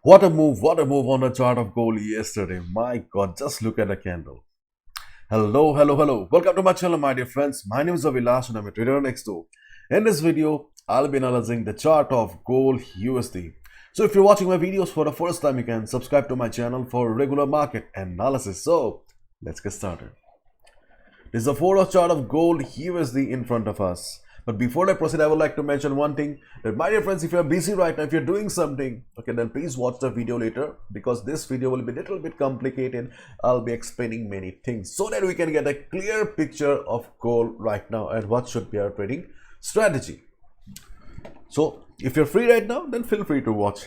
What a move on the chart of gold yesterday. My God, just look at the candle. Hello. Welcome to my channel, my dear friends. My name is Avilash and I'm a trader on X2. In this video, I'll be analyzing the chart of gold USD. So if you're watching my videos for the first time, you can subscribe to my channel for regular market analysis. So let's get started. This is a 4-hour chart of gold USD in front of us. But before I proceed, I would like to mention one thing that, my dear friends, if you're busy right now, if you're doing something, okay, then please watch the video later because this video will be a little bit complicated. I'll be explaining many things so that we can get a clear picture of gold right now and what should be our trading strategy. So if you're free right now, then feel free to watch.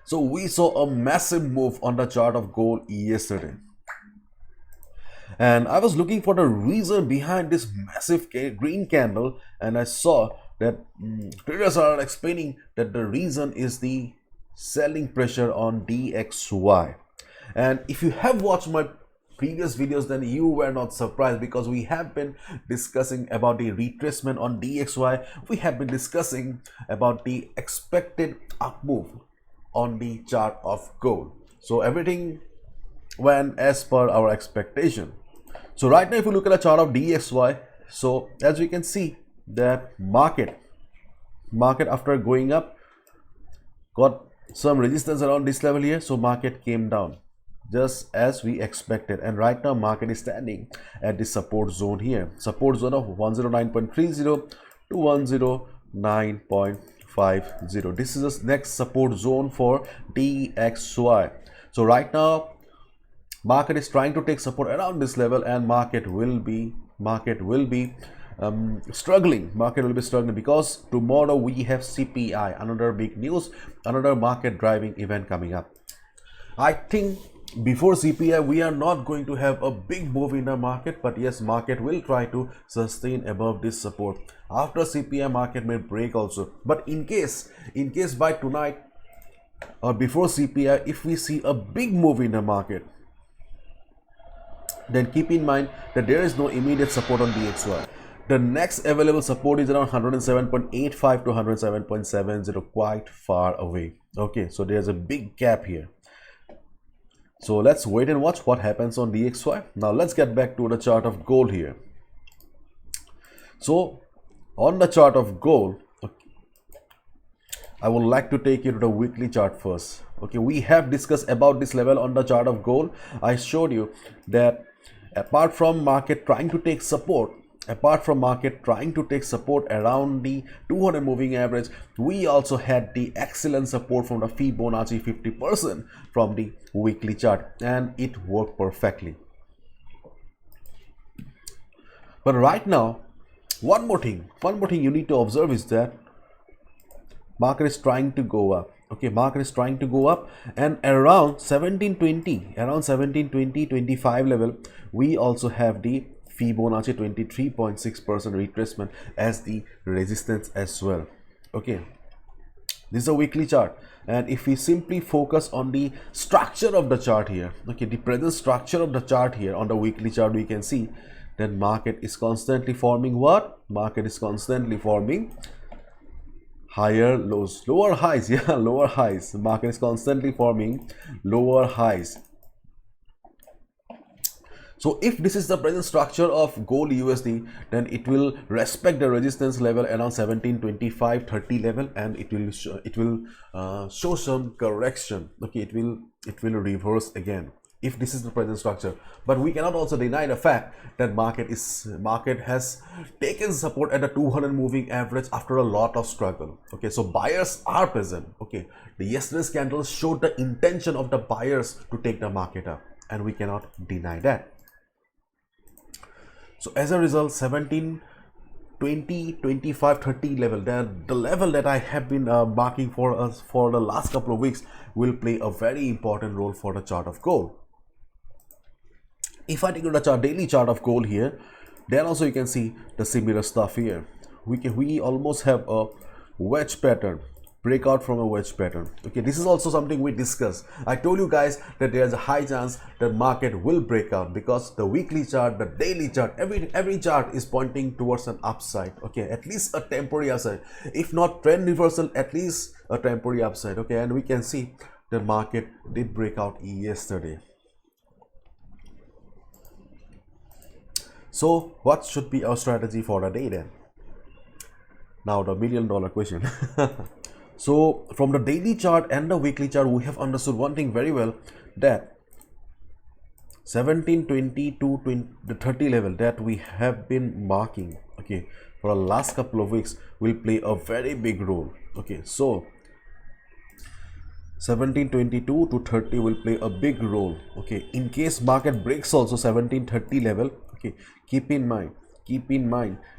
So we saw a massive move on the chart of gold yesterday. And I was looking for the reason behind this massive green candle, and I saw that traders are explaining that the reason is the selling pressure on DXY. And if you have watched my previous videos, then you were not surprised because we have been discussing about the retracement on DXY. We have been discussing about the expected up move on the chart of gold. So everything went as per our expectation. So right now, if you look at the chart of DXY, so as we can see that market after going up got some resistance around this level here, so market came down just as we expected, and right now market is standing at the support zone here, support zone of 109.30 to 109.50. this is the next support zone for DXY. So right now market is trying to take support around this level, and market will be struggling because tomorrow we have CPI, another big news, another market driving event coming up. I think before CPI we are not going to have a big move in the market, but yes, market will try to sustain above this support. After CPI market may break also, but in case by tonight or before CPI, if we see a big move in the market, then keep in mind that there is no immediate support on DXY. The next available support is around 107.85 to 107.70, quite far away. Okay, so there's a big gap here. So let's wait and watch what happens on DXY. Now let's get back to the chart of gold here. So on the chart of gold, I would like to take you to the weekly chart first. Okay, we have discussed about this level on the chart of gold. I showed you that apart from market trying to take support around the 200 moving average, we also had the excellent support from the Fibonacci 50% from the weekly chart, and it worked perfectly. But right now, one more thing you need to observe is that market is trying to go up. Okay, market is trying to go up, and around 1720-25 level, we also have the Fibonacci 23.6% retracement as the resistance as well. Okay, this is a weekly chart, and if we simply focus on the structure of the chart here, okay, the present structure of the chart here on the weekly chart, we can see that market is constantly forming what? Market is constantly forming higher lows, lower highs. Yeah, lower highs. The market is constantly forming lower highs. So if this is the present structure of gold USD, then it will respect the resistance level around 1725-30 level, and it will show some correction. Okay, it will reverse again if this is the present structure. But we cannot also deny the fact that market has taken support at the 200 moving average after a lot of struggle. Okay, so buyers are present. Okay, the yesterday's candles showed the intention of the buyers to take the market up, and we cannot deny that. So as a result, 17, 20, 25, 30 level, the level that I have been marking for us for the last couple of weeks, will play a very important role for the chart of gold. If I take the daily chart of gold here, then also you can see the similar stuff here. We almost have a wedge pattern breakout from a wedge pattern. Okay, this is also something we discussed. I told you guys that there's a high chance that market will break out because the weekly chart, the daily chart, every chart is pointing towards an upside. Okay, at least a temporary upside, if not trend reversal, at least a temporary upside. Okay, and we can see the market did break out yesterday. So what should be our strategy for the day then? Now the $1,000,000 question. So from the daily chart and the weekly chart, we have understood one thing very well, that 17, 20 to 20, the 30 level that we have been marking, okay, for the last couple of weeks will play a very big role. Okay, so 1722 to 30 will play a big role. Okay, in case market breaks also 1730 level, okay, keep in mind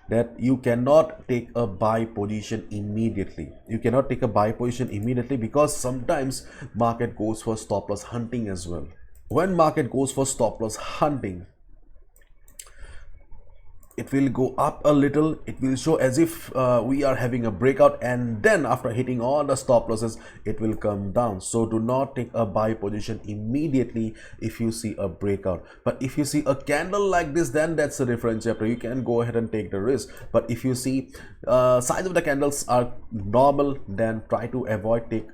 that you cannot take a buy position immediately. You cannot take a buy position immediately because sometimes market goes for stop loss hunting as well. When market goes for stop loss hunting, it will go up a little, it will show as if we are having a breakout, and then after hitting all the stop losses it will come down. So do not take a buy position immediately if you see a breakout. But if you see a candle like this, then that's a different chapter. You can go ahead and take the risk. But if you see size of the candles are normal, then try to avoid take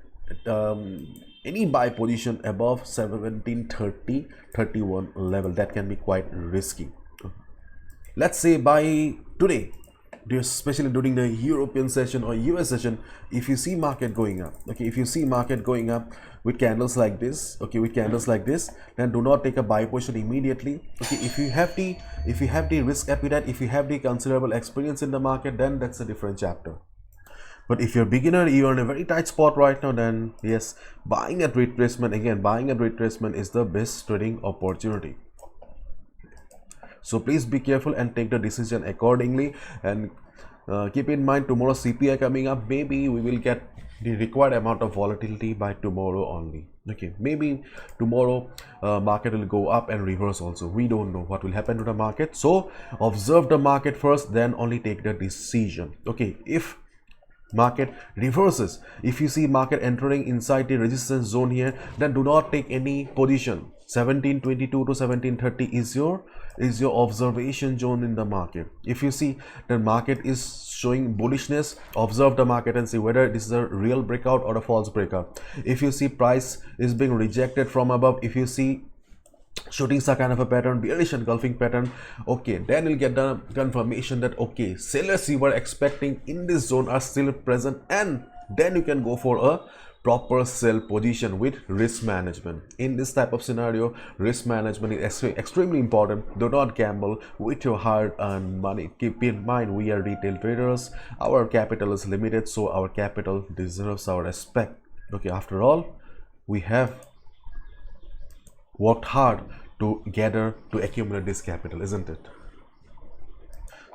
any buy position above 1730 31 level. That can be quite risky. Let's say by today, especially during the European session or US session, if you see market going up, okay, if you see market going up with candles like this, okay, with candles like this, then do not take a buy position immediately. Okay, if you have the risk appetite, if you have the considerable experience in the market, then that's a different chapter. But if you're a beginner, you're in a very tight spot right now, then yes, buying at retracement is the best trading opportunity. So please be careful and take the decision accordingly, and keep in mind tomorrow CPI coming up. Maybe we will get the required amount of volatility by tomorrow only. Okay, maybe tomorrow market will go up and reverse also. We don't know what will happen to the market. So observe the market first, then only take the decision. Okay, if market reverses, if you see market entering inside the resistance zone here, then do not take any position. 1722 to 1730 is your observation zone in the market. If you see the market is showing bullishness, observe the market and see whether this is a real breakout or a false breakout. If you see price is being rejected from above, if you see shooting some kind of a pattern, bearish engulfing pattern, okay, then you'll get the confirmation that okay, sellers you were expecting in this zone are still present, and then you can go for a proper sell position with risk management. In this type of scenario, risk management is extremely important. Do not gamble with your hard-earned money. Keep in mind, we are retail traders, our capital is limited, so our capital deserves our respect. Okay, after all, we have worked hard to accumulate this capital, isn't it?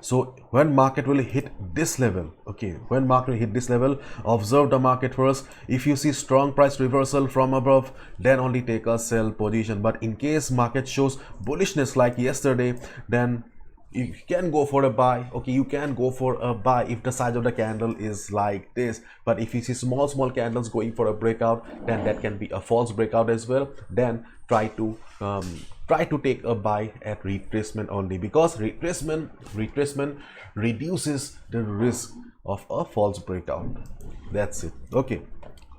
So when market will hit this level, okay, when market will hit this level, observe the market first. If you see strong price reversal from above, then only take a sell position. But in case market shows bullishness like yesterday, then you can go for a buy. Okay, you can go for a buy if the size of the candle is like this. But if you see small candles going for a breakout, then that can be a false breakout as well. Then try to take a buy at retracement only, because retracement reduces the risk of a false breakout. That's it. Okay,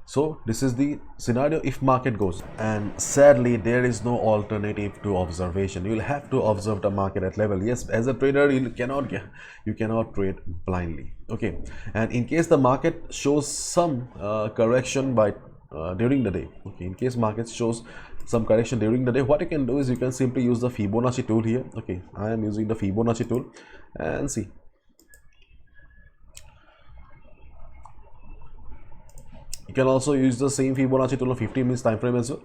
so this is the scenario if market goes, and sadly there is no alternative to observation. You'll have to observe the market at level. Yes, as a trader you cannot trade blindly. Okay, and in case the market shows some correction by during the day, okay, in case market shows some correction during the day, what you can do is you can simply use the Fibonacci tool here. Okay, I am using the Fibonacci tool, and see, you can also use the same Fibonacci tool on 15 minutes time frame as well.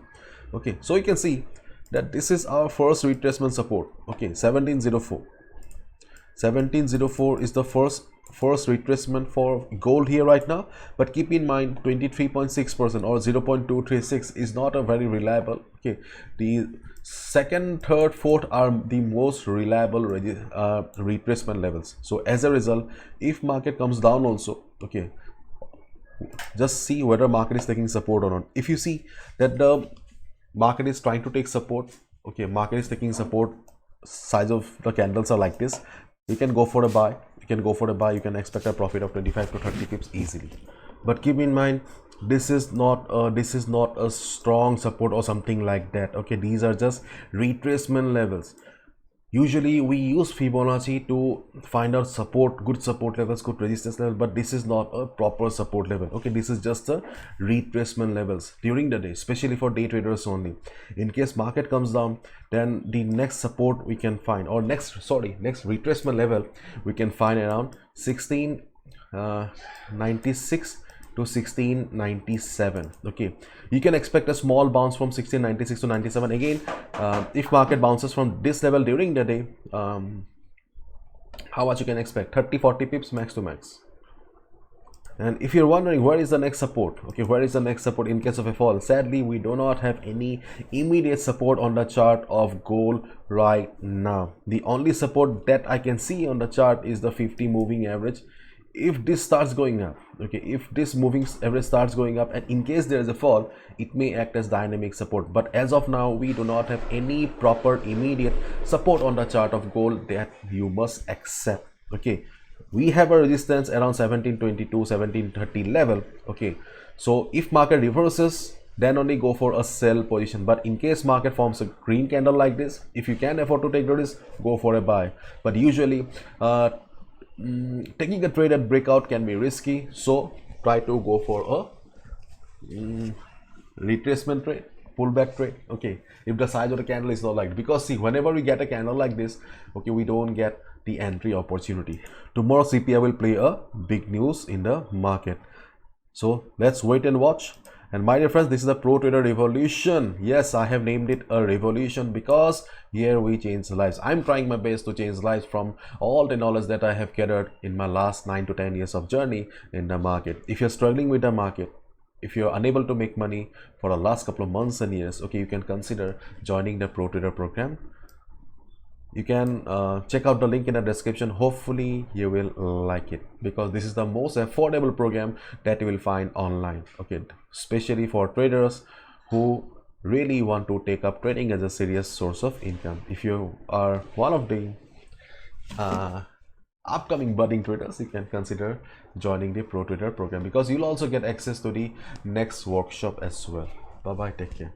Okay, so you can see that this is our first retracement support. Okay, 1704 is the first retracement for gold here right now. But keep in mind, 23.6% or 0.236 is not a very reliable. Okay, the second, third, fourth are the most reliable retracement levels. So as a result, if market comes down also, okay, just see whether market is taking support or not. If you see that the market is trying to take support, okay, market is taking support, size of the candles are like this, you can go for a buy. You can expect a profit of 25 to 30 pips easily. But keep in mind, this is not a strong support or something like that. Okay, these are just retracement levels. Usually we use Fibonacci to find out support, good support levels, good resistance level, but this is not a proper support level. Okay, this is just a retracement levels during the day, especially for day traders only. In case market comes down, then the next support we can find, or next retracement level we can find around 1696 to 1697. Okay, you can expect a small bounce from 1696 to 97 again. If market bounces from this level during the day, how much you can expect? 30-40 pips max to max. And if you're wondering where is the next support, okay, where is the next support in case of a fall, sadly we do not have any immediate support on the chart of gold right now. The only support that I can see on the chart is the 50 moving average. If this starts going up, okay, if this moving average starts going up, and in case there is a fall, it may act as dynamic support. But as of now, we do not have any proper immediate support on the chart of gold that you must accept. Okay, we have a resistance around 1722 1730 level. Okay, so if market reverses, then only go for a sell position. But in case market forms a green candle like this, if you can afford to take the risk, go for a buy. But usually taking a trade at breakout can be risky, so try to go for a retracement trade, pullback trade. Okay, if the size of the candle is not like, because see, whenever we get a candle like this, okay, we don't get the entry opportunity. Tomorrow CPI will play a big news in the market, so let's wait and watch. And my dear friends, this is a Pro Trader Revolution. Yes, I have named it a revolution because here we change lives. I'm trying my best to change lives from all the knowledge that I have gathered in my last 9 to 10 years of journey in the market. If you're struggling with the market, if you're unable to make money for the last couple of months and years, okay, you can consider joining the Pro Trader program. You can check out the link in the description. Hopefully you will like it, because this is the most affordable program that you will find online. Okay, especially for traders who really want to take up trading as a serious source of income. If you are one of the upcoming budding traders, you can consider joining the Pro Trader program, because you'll also get access to the next workshop as well. Bye bye, take care.